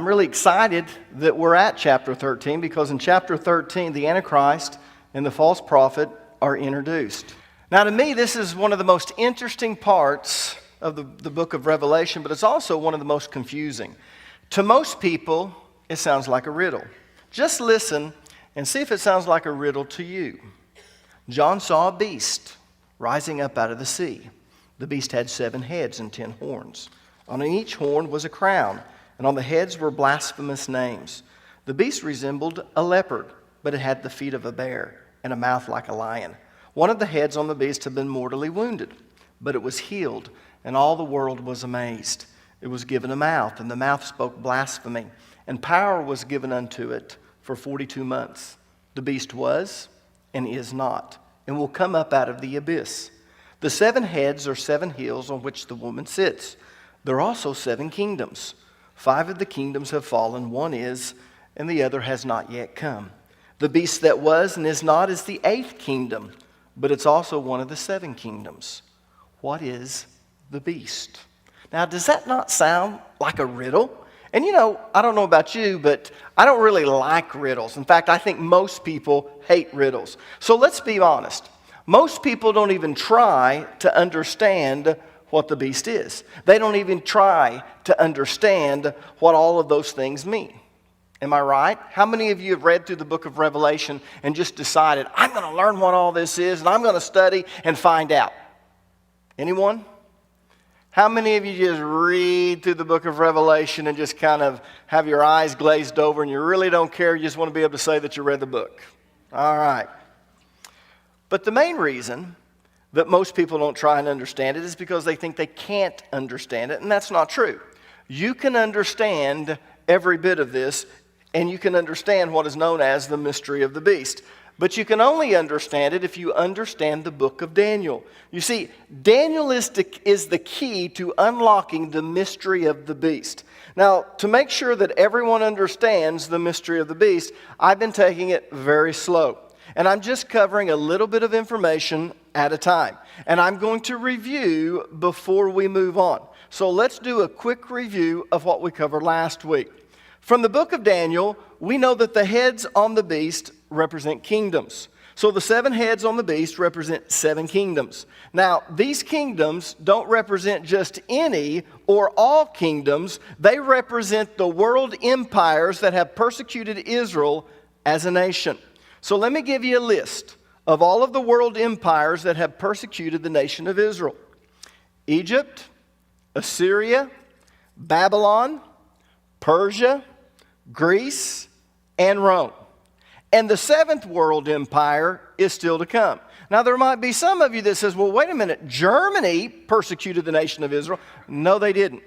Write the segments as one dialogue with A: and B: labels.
A: really excited that we're at chapter 13 because in chapter 13, the Antichrist and the false prophet are introduced. Now, to me, this is one of the most interesting parts of the book of Revelation, but it's also one of the most confusing. To most people, it sounds like a riddle. Just listen and see if it sounds like a riddle to you. John saw a beast rising up out of the sea. The beast had 7 heads and 10 horns. On each horn was a crown, and on the heads were blasphemous names. The beast resembled a leopard, but it had the feet of a bear and a mouth like a lion. One of the heads on the beast had been mortally wounded, but it was healed, and all the world was amazed. It was given a mouth, and the mouth spoke blasphemy, and power was given unto it for 42 months. The beast was and is not, and will come up out of the abyss. The 7 heads are 7 hills on which the woman sits. There are also 7 kingdoms. 5 of the kingdoms have fallen, one is, and the other has not yet come. The beast that was and is not is the 8th kingdom, but it's also one of the 7 kingdoms. What is the beast? Now, does that not sound like a riddle? And I don't know about you, but I don't really like riddles. In fact, I think most people hate riddles. So let's be honest. Most people don't even try to understand what the beast is. They don't even try to understand what all of those things mean. Am I right? How many of you have read through the book of Revelation and just decided, I'm going to learn what all this is and I'm going to study and find out? Anyone? How many of you just read through the book of Revelation and just kind of have your eyes glazed over and you really don't care, you just want to be able to say that you read the book? All right. But the main reason that most people don't try and understand it is because they think they can't understand it, and that's not true. You can understand every bit of this, and you can understand what is known as the mystery of the beast. But you can only understand it if you understand the book of Daniel. You see, Daniel is the key to unlocking the mystery of the beast. Now, to make sure that everyone understands the mystery of the beast, I've been taking it very slow. And I'm just covering a little bit of information at a time. And I'm going to review before we move on. So let's do a quick review of what we covered last week. From the book of Daniel, we know that the heads on the beast represent kingdoms. So the 7 heads on the beast represent 7 kingdoms. Now, these kingdoms don't represent just any or all kingdoms. They represent the world empires that have persecuted Israel as a nation. So let me give you a list of all of the world empires that have persecuted the nation of Israel. Egypt, Assyria, Babylon, Persia, Greece, and Rome. And the 7th world empire is still to come. Now, there might be some of you that says, well, wait a minute, Germany persecuted the nation of Israel. No, they didn't.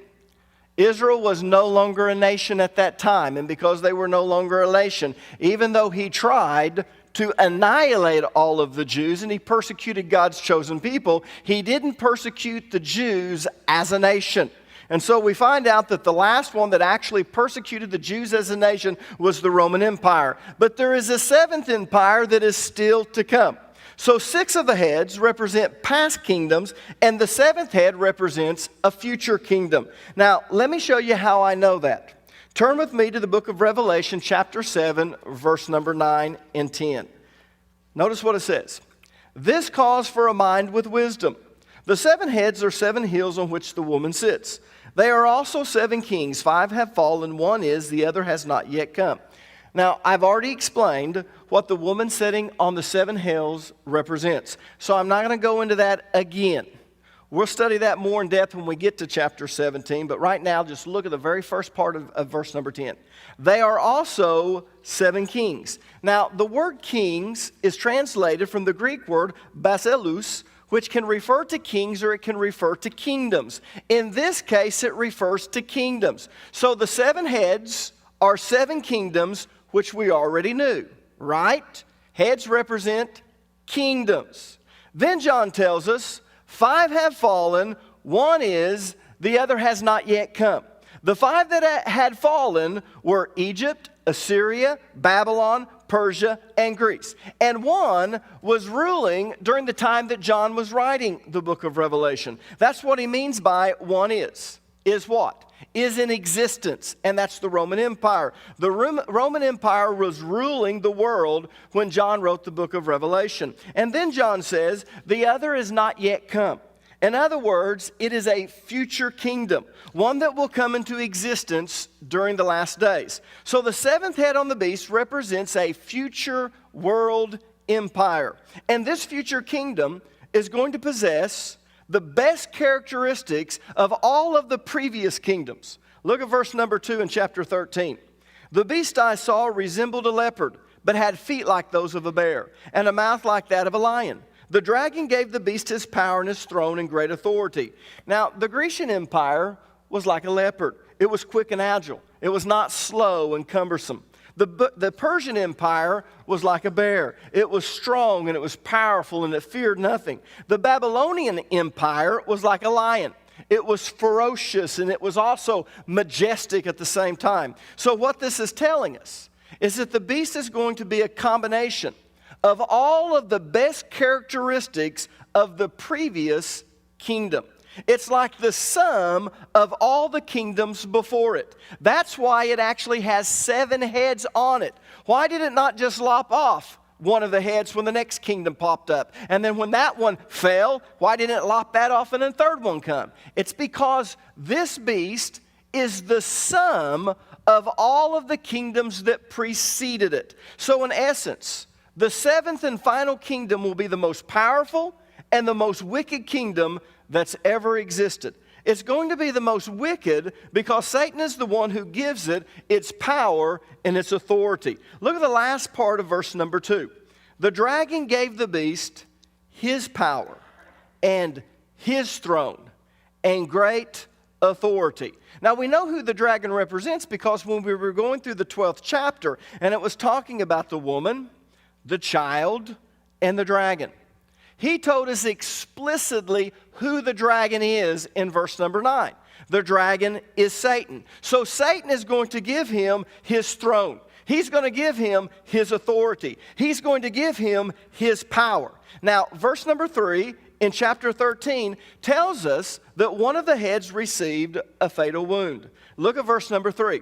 A: Israel was no longer a nation at that time, and because they were no longer a nation, even though he tried to annihilate all of the Jews and he persecuted God's chosen people, he didn't persecute the Jews as a nation. And so we find out that the last one that actually persecuted the Jews as a nation was the Roman Empire. But there is a 7th empire that is still to come. So 6 of the heads represent past kingdoms, and the 7th head represents a future kingdom. Now, let me show you how I know that. Turn with me to the book of Revelation, chapter 7, verse number 9 and 10. Notice what it says. This calls for a mind with wisdom. The 7 heads are 7 hills on which the woman sits. They are also 7 kings. 5 have fallen, one is, the other has not yet come. Now, I've already explained what the woman sitting on the 7 hills represents. So I'm not going to go into that again. We'll study that more in depth when we get to chapter 17. But right now, just look at the very first part of verse number 10. They are also 7 kings. Now, the word kings is translated from the Greek word basileus, which can refer to kings or it can refer to kingdoms. In this case, it refers to kingdoms. So the 7 heads are 7 kingdoms, which we already knew, right? Heads represent kingdoms. Then John tells us 5 have fallen, one is, the other has not yet come. The 5 that had fallen were Egypt, Assyria, Babylon, Persia, and Greece. And one was ruling during the time that John was writing the book of Revelation. That's what he means by one is. Is what? is in existence, and that's the Roman Empire. The Roman Empire was ruling the world when John wrote the book of Revelation. And then John says, the other is not yet come. In other words, it is a future kingdom, one that will come into existence during the last days. So the seventh head on the beast represents a future world empire. And this future kingdom is going to possess the best characteristics of all of the previous kingdoms. Look at verse number 2 in chapter 13. The beast I saw resembled a leopard, but had feet like those of a bear, and a mouth like that of a lion. The dragon gave the beast his power and his throne and great authority. Now, the Grecian Empire was like a leopard. It was quick and agile. It was not slow and cumbersome. The Persian Empire was like a bear. It was strong and it was powerful and it feared nothing. The Babylonian Empire was like a lion. It was ferocious and it was also majestic at the same time. So what this is telling us is that the beast is going to be a combination of all of the best characteristics of the previous kingdom. It's like the sum of all the kingdoms before it. That's why it actually has 7 heads on it. Why did it not just lop off one of the heads when the next kingdom popped up? And then when that one fell, why didn't it lop that off and then the third one come? It's because this beast is the sum of all of the kingdoms that preceded it. So in essence, the 7th and final kingdom will be the most powerful and the most wicked kingdom that's ever existed. It's going to be the most wicked because Satan is the one who gives it its power and its authority. Look at the last part of verse number 2. The dragon gave the beast his power and his throne and great authority. Now we know who the dragon represents because when we were going through the 12th chapter and it was talking about the woman, the child, and the dragon, he told us explicitly who the dragon is in verse number 9. The dragon is Satan. So Satan is going to give him his throne. He's going to give him his authority. He's going to give him his power. Now, verse number 3 in chapter 13 tells us that one of the heads received a fatal wound. Look at verse number 3.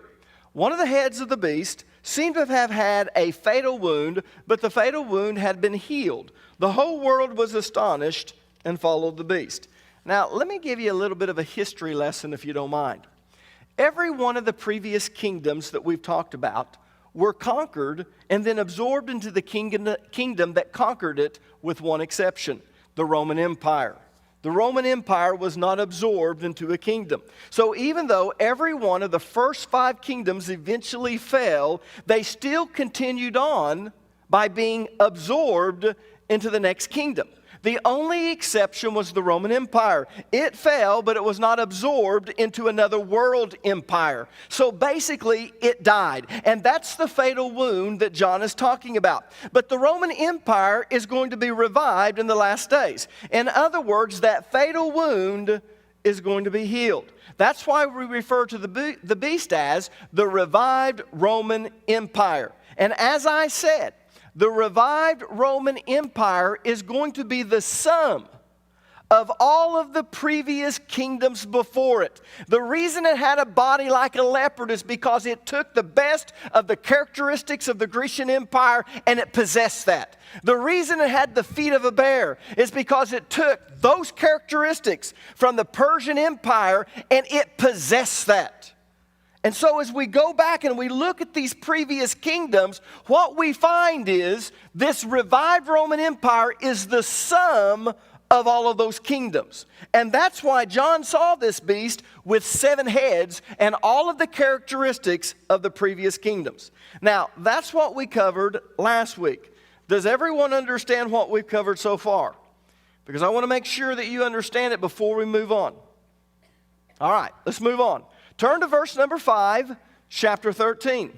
A: One of the heads of the beast seemed to have had a fatal wound, but the fatal wound had been healed. The whole world was astonished and followed the beast. Now, let me give you a little bit of a history lesson if you don't mind. Every one of the previous kingdoms that we've talked about were conquered and then absorbed into the kingdom that conquered it, with one exception, the Roman Empire. The Roman Empire was not absorbed into a kingdom. So even though every one of the first 5 kingdoms eventually fell, they still continued on by being absorbed into the next kingdom. The only exception was the Roman Empire. It fell, but it was not absorbed into another world empire. So basically, it died. And that's the fatal wound that John is talking about. But the Roman Empire is going to be revived in the last days. In other words, that fatal wound is going to be healed. That's why we refer to the beast as the revived Roman Empire. And as I said, the revived Roman Empire is going to be the sum of all of the previous kingdoms before it. The reason it had a body like a leopard is because it took the best of the characteristics of the Grecian Empire and it possessed that. The reason it had the feet of a bear is because it took those characteristics from the Persian Empire and it possessed that. And so as we go back and we look at these previous kingdoms, what we find is this revived Roman Empire is the sum of all of those kingdoms. And that's why John saw this beast with 7 heads and all of the characteristics of the previous kingdoms. Now, that's what we covered last week. Does everyone understand what we've covered so far? Because I want to make sure that you understand it before we move on. All right, let's move on. Turn to verse number 5, chapter 13.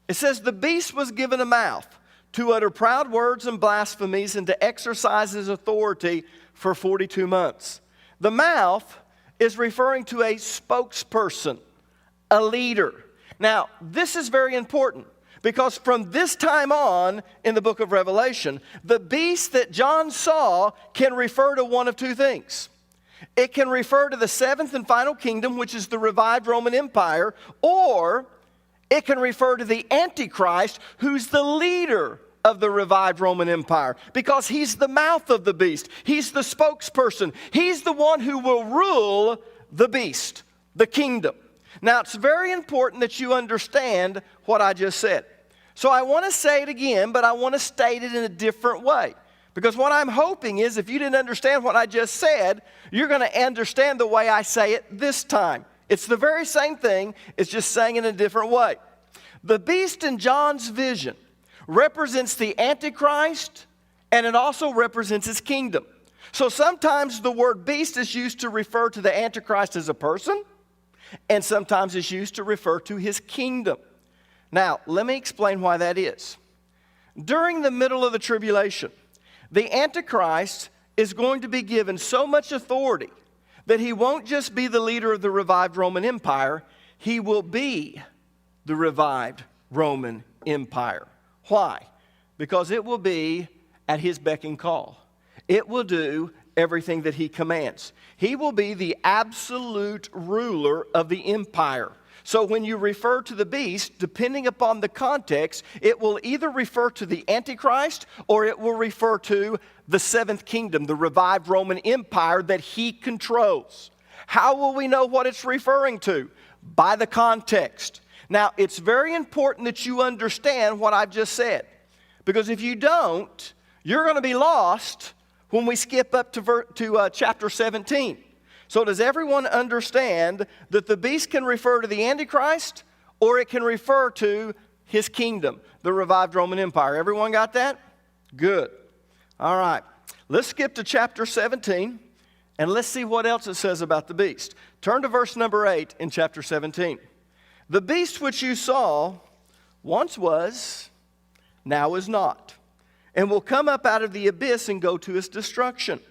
A: It says, the beast was given a mouth to utter proud words and blasphemies and to exercise his authority for 42 months. The mouth is referring to a spokesperson, a leader. Now, this is very important because from this time on in the book of Revelation, the beast that John saw can refer to one of 2 things. It can refer to the seventh and final kingdom, which is the revived Roman Empire, or it can refer to the Antichrist, who's the leader of the revived Roman Empire, because he's the mouth of the beast. He's the spokesperson. He's the one who will rule the beast, the kingdom. Now, it's very important that you understand what I just said. So I want to say it again, but I want to state it in a different way. Because what I'm hoping is if you didn't understand what I just said, you're going to understand the way I say it this time. It's the very same thing, it's just saying it in a different way. The beast in John's vision represents the Antichrist, and it also represents his kingdom. So sometimes the word beast is used to refer to the Antichrist as a person, and sometimes it's used to refer to his kingdom. Now, let me explain why that is. During the middle of the tribulation, the Antichrist is going to be given so much authority that he won't just be the leader of the revived Roman Empire, he will be the revived Roman Empire. Why? Because it will be at his beck and call. It will do everything that he commands. He will be the absolute ruler of the empire. So when you refer to the beast, depending upon the context, it will either refer to the Antichrist or it will refer to the seventh kingdom, the revived Roman Empire that he controls. How will we know what it's referring to? By the context. Now, it's very important that you understand what I've just said. Because if you don't, you're going to be lost when we skip up to chapter 17. So does everyone understand that the beast can refer to the Antichrist or it can refer to his kingdom, the revived Roman Empire? Everyone got that? Good. All right. Let's skip to chapter 17 and let's see what else it says about the beast. Turn to verse number 8 in chapter 17. The beast which you saw once was, now is not, and will come up out of the abyss and go to its destruction.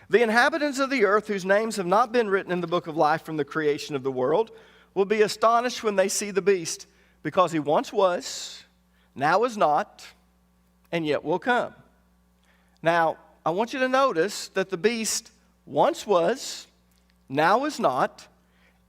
A: The inhabitants of the earth, whose names have not been written in the book of life from the creation of the world, will be astonished when they see the beast, because he once was, now is not, and yet will come. Now, I want you to notice that the beast once was, now is not,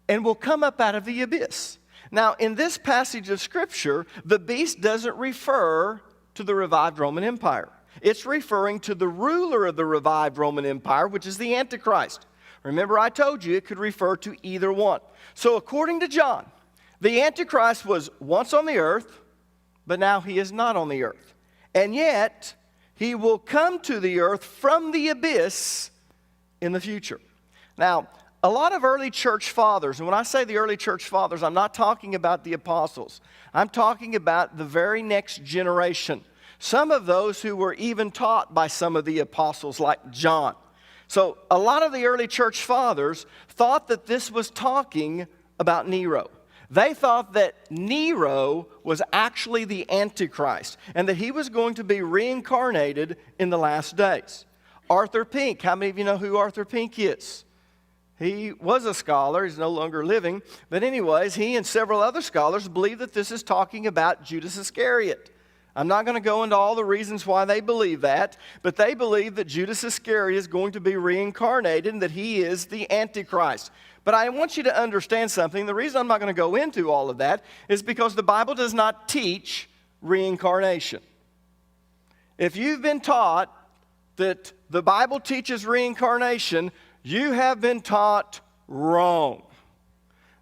A: and will come up out of the abyss. Now, in this passage of Scripture, the beast doesn't refer to the revived Roman Empire. It's referring to the ruler of the revived Roman Empire, which is the Antichrist. Remember, I told you it could refer to either one. So according to John, the Antichrist was once on the earth, but now he is not on the earth. And yet, he will come to the earth from the abyss in the future. Now, a lot of early church fathers, and when I say the early church fathers, I'm not talking about the apostles. I'm talking about the very next generation. Some of those who were even taught by some of the apostles like John. So a lot of the early church fathers thought that this was talking about Nero. They thought that Nero was actually the Antichrist and that he was going to be reincarnated in the last days. Arthur Pink, how many of you know who Arthur Pink is? He was a scholar, he's no longer living. But anyways, he and several other scholars believe that this is talking about Judas Iscariot. I'm not going to go into all the reasons why they believe that, but they believe that Judas Iscariot is going to be reincarnated and that he is the Antichrist. But I want you to understand something. The reason I'm not going to go into all of that is because the Bible does not teach reincarnation. If you've been taught that the Bible teaches reincarnation, you have been taught wrong.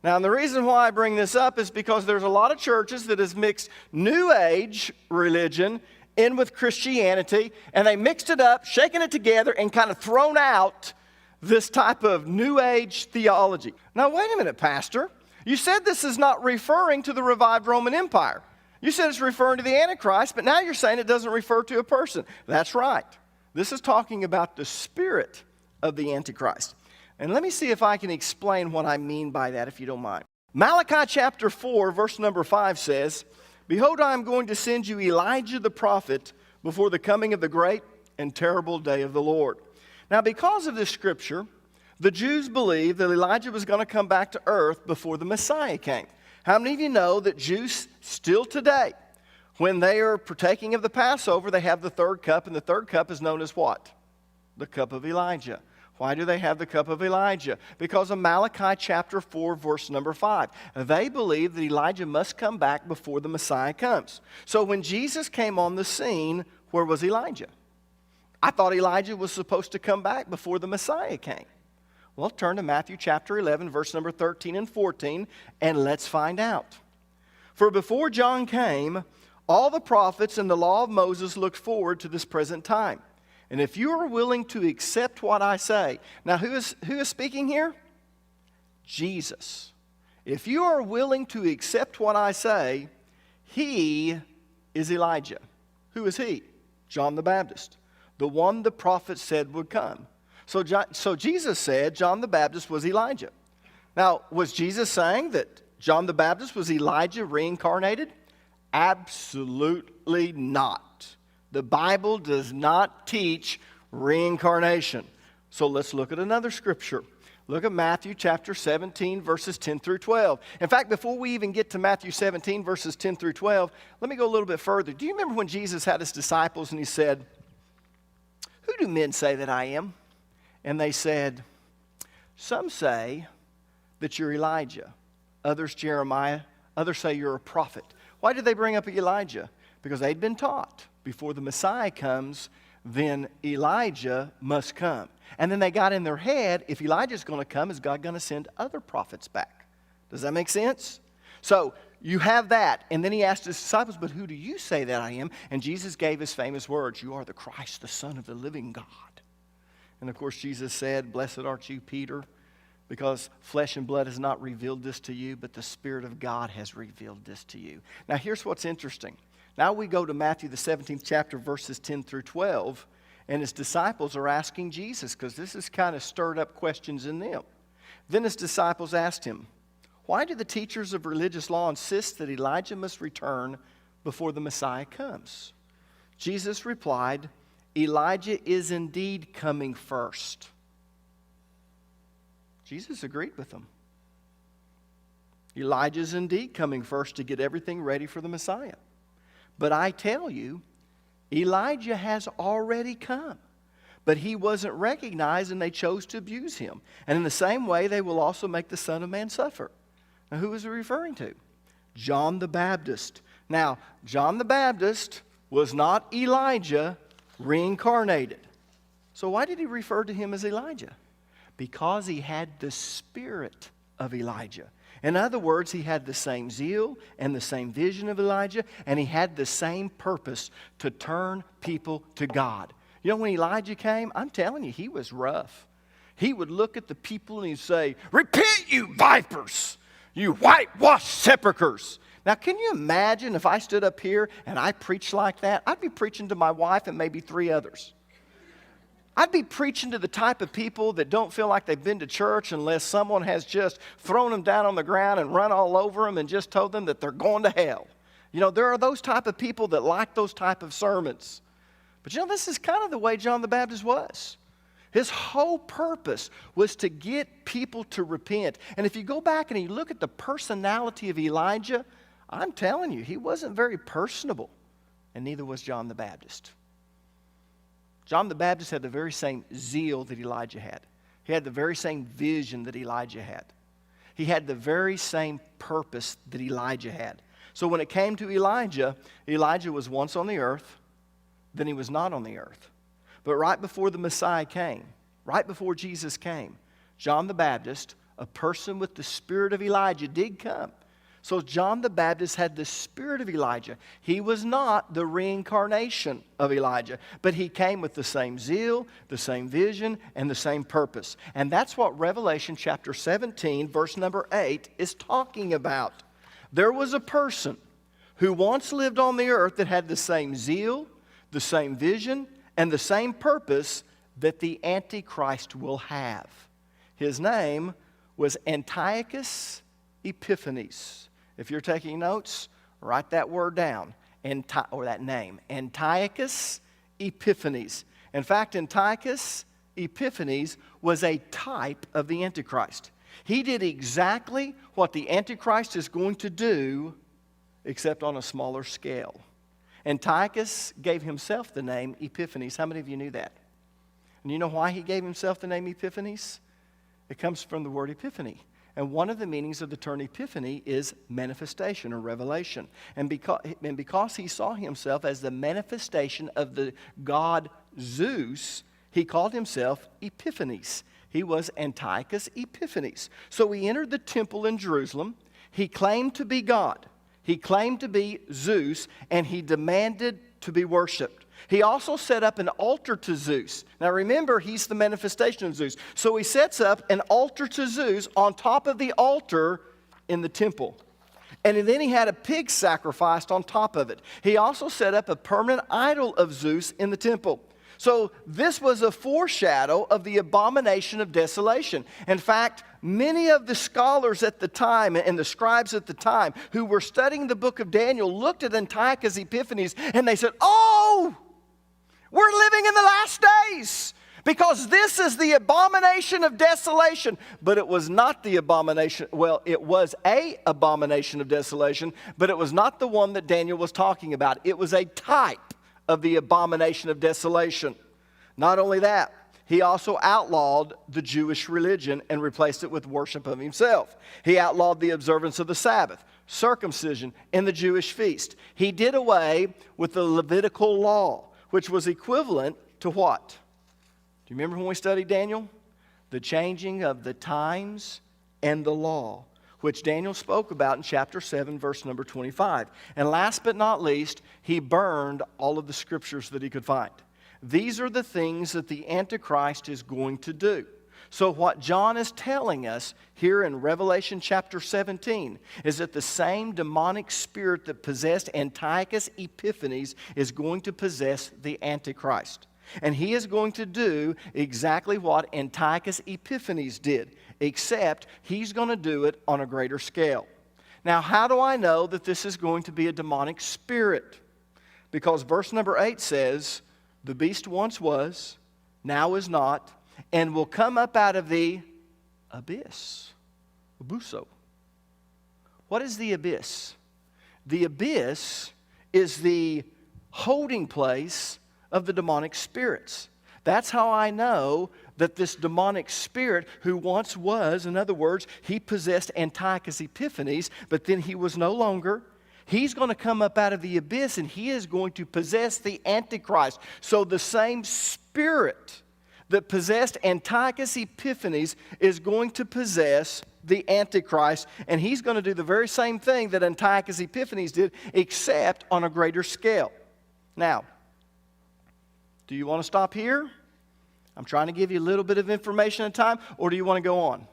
A: Now, and the reason why I bring this up is because there's a lot of churches that has mixed New Age religion in with Christianity, and they mixed it up, shaken it together, and kind of thrown out this type of New Age theology. Now, wait a minute, Pastor. You said this is not referring to the revived Roman Empire. You said it's referring to the Antichrist, but now you're saying it doesn't refer to a person. That's right. This is talking about the spirit of the Antichrist. And let me see if I can explain what I mean by that, if you don't mind. Malachi chapter 4, verse number 5 says, "Behold, I am going to send you Elijah the prophet before the coming of the great and terrible day of the Lord." Now, because of this scripture, the Jews believed that Elijah was going to come back to earth before the Messiah came. How many of you know that Jews still today, when they are partaking of the Passover, they have the third cup, and the third cup is known as what? The cup of Elijah. Why do they have the cup of Elijah? Because of Malachi chapter 4, verse number 5. They believe that Elijah must come back before the Messiah comes. So when Jesus came on the scene, where was Elijah? I thought Elijah was supposed to come back before the Messiah came. Well, turn to Matthew chapter 11, verse number 13 and 14, and let's find out. For before John came, all the prophets and the law of Moses looked forward to this present time. And if you are willing to accept what I say, now who is speaking here? Jesus. If you are willing to accept what I say, he is Elijah. Who is he? John the Baptist, the one the prophet said would come. So Jesus said John the Baptist was Elijah. Now, was Jesus saying that John the Baptist was Elijah reincarnated? Absolutely not. The Bible does not teach reincarnation. So let's look at another scripture. Look at Matthew chapter 17, verses 10 through 12. In fact, before we even get to Matthew 17, verses 10 through 12, let me go a little bit further. Do you remember when Jesus had his disciples and he said, "Who do men say that I am?" And they said, "Some say that you're Elijah, others Jeremiah, others say you're a prophet." Why did they bring up Elijah? Because they'd been taught before the Messiah comes, then Elijah must come. And then they got in their head, if Elijah's going to come, is God going to send other prophets back? Does that make sense? So you have that. And then he asked his disciples, "But who do you say that I am?" And Jesus gave his famous words, "You are the Christ, the Son of the living God." And of course Jesus said, "Blessed art you, Peter, because flesh and blood has not revealed this to you, but the Spirit of God has revealed this to you." Now here's what's interesting. Now we go to Matthew the 17th chapter, verses 10 through 12, and his disciples are asking Jesus, because this has kind of stirred up questions in them. Then his disciples asked him, "Why do the teachers of religious law insist that Elijah must return before the Messiah comes?" Jesus replied, "Elijah is indeed coming first." Jesus agreed with them. Elijah is indeed coming first to get everything ready for the Messiah. But I tell you, Elijah has already come. But he wasn't recognized and they chose to abuse him. And in the same way, they will also make the Son of Man suffer. Now, who is he referring to? John the Baptist. Now, John the Baptist was not Elijah reincarnated. So why did he refer to him as Elijah? Because he had the spirit of Elijah. In other words, he had the same zeal and the same vision of Elijah, and he had the same purpose to turn people to God. You know, when Elijah came, I'm telling you, he was rough. He would look at the people and he'd say, "Repent, you vipers, you whitewashed sepulchres." Now, can you imagine if I stood up here and I preached like that? I'd be preaching to my wife and maybe 3 others. I'd be preaching to the type of people that don't feel like they've been to church unless someone has just thrown them down on the ground and run all over them and just told them that they're going to hell. You know, there are those type of people that like those type of sermons. But you know, this is kind of the way John the Baptist was. His whole purpose was to get people to repent. And if you go back and you look at the personality of Elijah, I'm telling you, he wasn't very personable. And neither was John the Baptist. John the Baptist had the very same zeal that Elijah had. He had the very same vision that Elijah had. He had the very same purpose that Elijah had. So when it came to Elijah, Elijah was once on the earth, then he was not on the earth. But right before the Messiah came, right before Jesus came, John the Baptist, a person with the spirit of Elijah, did come. So John the Baptist had the spirit of Elijah. He was not the reincarnation of Elijah, but he came with the same zeal, the same vision, and the same purpose. And that's what Revelation chapter 17, verse number 8 is talking about. There was a person who once lived on the earth that had the same zeal, the same vision, and the same purpose that the Antichrist will have. His name was Antiochus Epiphanes. If you're taking notes, write that word down, or that name, Antiochus Epiphanes. In fact, Antiochus Epiphanes was a type of the Antichrist. He did exactly what the Antichrist is going to do, except on a smaller scale. Antiochus gave himself the name Epiphanes. How many of you knew that? And you know why he gave himself the name Epiphanes? It comes from the word epiphany. And one of the meanings of the term epiphany is manifestation or revelation. And because he saw himself as the manifestation of the god Zeus, he called himself Epiphanes. He was Antiochus Epiphanes. So he entered the temple in Jerusalem. He claimed to be God. He claimed to be Zeus, and he demanded to be worshipped. He also set up an altar to Zeus. Now remember, he's the manifestation of Zeus. So he sets up an altar to Zeus on top of the altar in the temple. And then he had a pig sacrificed on top of it. He also set up a permanent idol of Zeus in the temple. So this was a foreshadow of the abomination of desolation. In fact, many of the scholars at the time and the scribes at the time who were studying the book of Daniel looked at Antiochus Epiphanes and they said, "Oh, we're living in the last days because this is the abomination of desolation." But it was not the abomination. Well, it was an abomination of desolation, but it was not the one that Daniel was talking about. It was a type of the abomination of desolation. Not only that, he also outlawed the Jewish religion and replaced it with worship of himself. He outlawed the observance of the Sabbath, circumcision, and the Jewish feast. He did away with the Levitical law, which was equivalent to what? Do you remember when we studied Daniel? The changing of the times and the law, which Daniel spoke about in chapter 7, verse number 25. And last but not least, he burned all of the scriptures that he could find. These are the things that the Antichrist is going to do. So what John is telling us here in Revelation chapter 17 is that the same demonic spirit that possessed Antiochus Epiphanes is going to possess the Antichrist. And he is going to do exactly what Antiochus Epiphanes did, except he's going to do it on a greater scale. Now, how do I know that this is going to be a demonic spirit? Because verse number 8 says, "The beast once was, now is not, and will come up out of the abyss." Abuso. What is the abyss? The abyss is the holding place of the demonic spirits. That's how I know that this demonic spirit who once was, in other words, he possessed Antiochus Epiphanes, but then he was no longer. He's going to come up out of the abyss and he is going to possess the Antichrist. So the same spirit that possessed Antiochus Epiphanes is going to possess the Antichrist, and he's going to do the very same thing that Antiochus Epiphanes did, except on a greater scale. Now, do you want to stop here? I'm trying to give you a little bit of information at a time, or do you want to go on?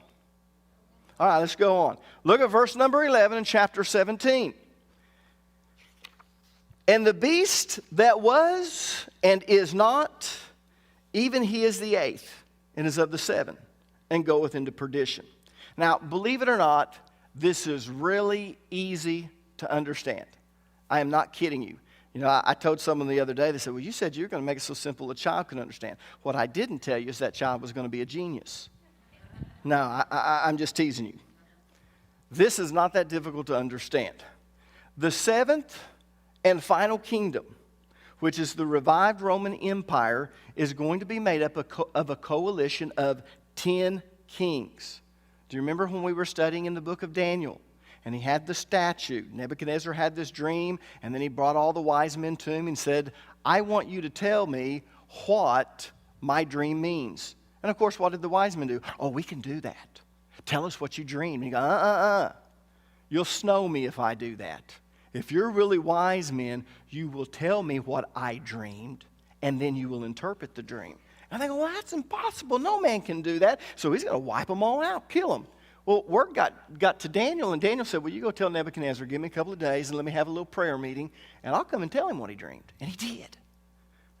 A: All right, let's go on. Look at verse number 11 in chapter 17. "And the beast that was and is not, even he is the eighth, and is of the seven, and goeth into perdition." Now, believe it or not, this is really easy to understand. I am not kidding you. You know, I told someone the other day, they said, "Well, you said you're going to make it so simple a child can understand." What I didn't tell you is that child was going to be a genius. No, I'm just teasing you. This is not that difficult to understand. The seventh and final kingdom, which is the revived Roman Empire, is going to be made up of a coalition of 10 kings. Do you remember when we were studying in the book of Daniel? And he had the statue. Nebuchadnezzar had this dream, and then he brought all the wise men to him and said, "I want you to tell me what my dream means." And of course, what did the wise men do? "Oh, we can do that. Tell us what you dreamed." And he goes, "You'll snow me if I do that. If you're really wise men, you will tell me what I dreamed, and then you will interpret the dream." And they go, "Well, that's impossible. No man can do that." So he's going to wipe them all out, kill them. Well, word got to Daniel, and Daniel said, "Well, you go tell Nebuchadnezzar, give me a couple of days, and let me have a little prayer meeting, and I'll come and tell him what he dreamed." And he did.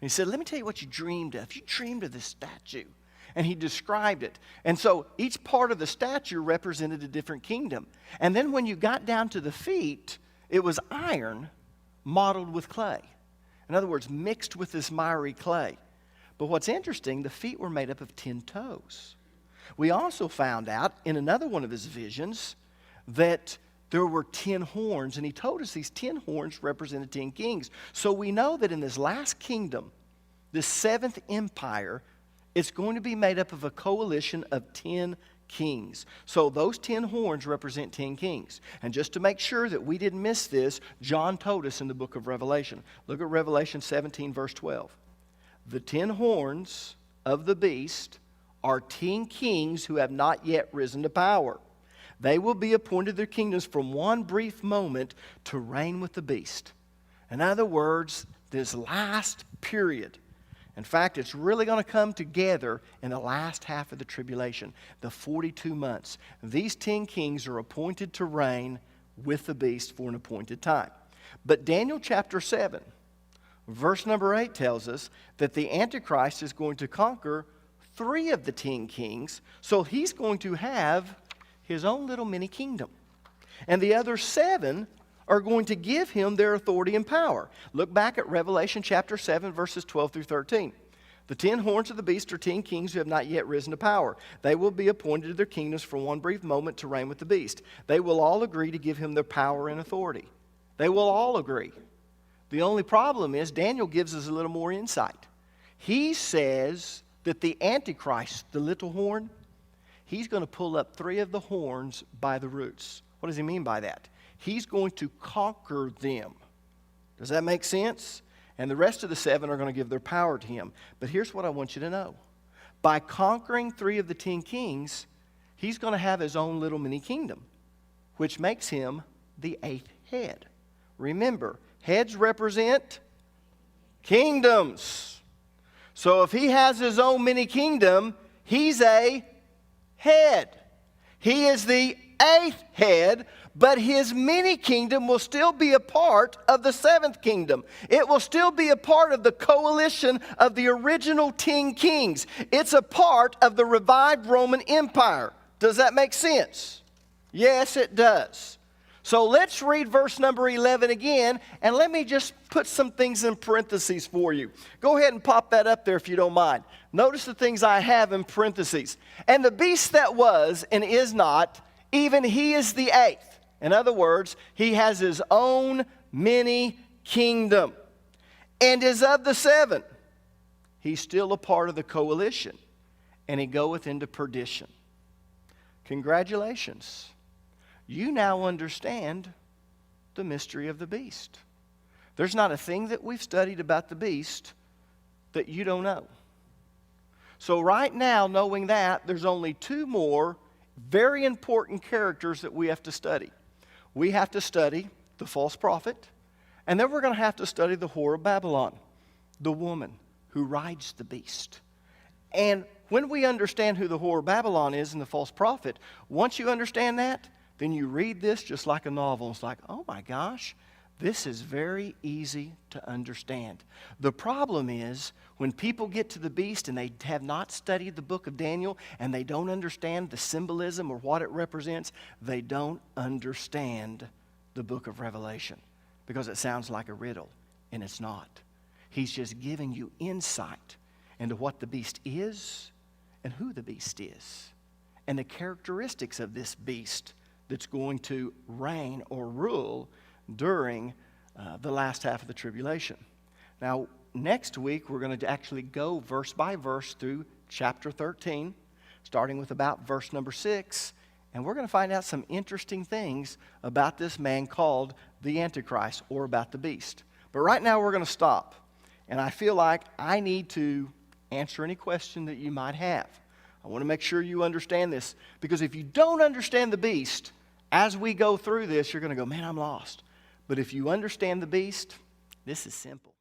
A: And he said, "Let me tell you what you dreamed of. You dreamed of this statue." And he described it. And so each part of the statue represented a different kingdom. And then when you got down to the feet, it was iron modeled with clay. In other words, mixed with this miry clay. But what's interesting, the feet were made up of 10 toes. We also found out in another one of his visions that there were 10 horns, and he told us these 10 horns represented 10 kings. So we know that in this last kingdom, this seventh empire It's going to be made up of a coalition of 10 kings. So those 10 horns represent 10 kings. And just to make sure that we didn't miss this, John told us in the book of Revelation. Look at Revelation 17, verse 12. The 10 horns of the beast are 10 kings who have not yet risen to power. They will be appointed their kingdoms from one brief moment to reign with the beast. In other words, this last period, in fact, it's really going to come together in the last half of the tribulation, the 42 months. These 10 kings are appointed to reign with the beast for an appointed time. But Daniel chapter 7, verse number 8 tells us that the Antichrist is going to conquer 3 of the 10 kings, so he's going to have his own little mini kingdom. And the other 7 are going to give him their authority and power. Look back at Revelation chapter 7, verses 12 through 13. The 10 horns of the beast are 10 kings who have not yet risen to power. They will be appointed to their kingdoms for one brief moment to reign with the beast. They will all agree to give him their power and authority. They will all agree. The only problem is Daniel gives us a little more insight. He says that the Antichrist, the little horn, he's going to pull up 3 of the horns by the roots. What does he mean by that? He's going to conquer them. Does that make sense? And the rest of the 7 are going to give their power to him. But here's what I want you to know. By conquering 3 of the 10 kings, he's going to have his own little mini kingdom, which makes him the 8th head. Remember, heads represent kingdoms. So if he has his own mini kingdom, he's a head. He is the 8th head, but his mini kingdom will still be a part of the 7th kingdom. It will still be a part of the coalition of the original 10 kings. It's a part of the revived Roman Empire. Does that make sense? Yes, it does. So let's read verse number 11 again, and let me just put some things in parentheses for you. Go ahead and pop that up there if you don't mind. Notice the things I have in parentheses. And the beast that was and is not, even he is the 8th. In other words, he has his own mini kingdom and is of the 7. He's still a part of the coalition, and he goeth into perdition. Congratulations. You now understand the mystery of the beast. There's not a thing that we've studied about the beast that you don't know. So right now, knowing that, there's only 2 more very important characters that we have to study. We have to study the false prophet, and then we're going to have to study the whore of Babylon, the woman who rides the beast. And when we understand who the whore of Babylon is and the false prophet, once you understand that, then you read this just like a novel. It's like, oh my gosh, this is very easy to understand. The problem is when people get to the beast and they have not studied the book of Daniel and they don't understand the symbolism or what it represents, they don't understand the book of Revelation because it sounds like a riddle, and it's not. He's just giving you insight into what the beast is and who the beast is and the characteristics of this beast that's going to reign or rule during the last half of the tribulation. Now, next week, we're going to actually go verse by verse through chapter 13, starting with about verse number 6, and we're going to find out some interesting things about this man called the Antichrist, or about the beast. But right now, we're going to stop, and I feel like I need to answer any question that you might have. I want to make sure you understand this, because if you don't understand the beast, as we go through this, you're going to go, man, I'm lost. But if you understand the beast, this is simple.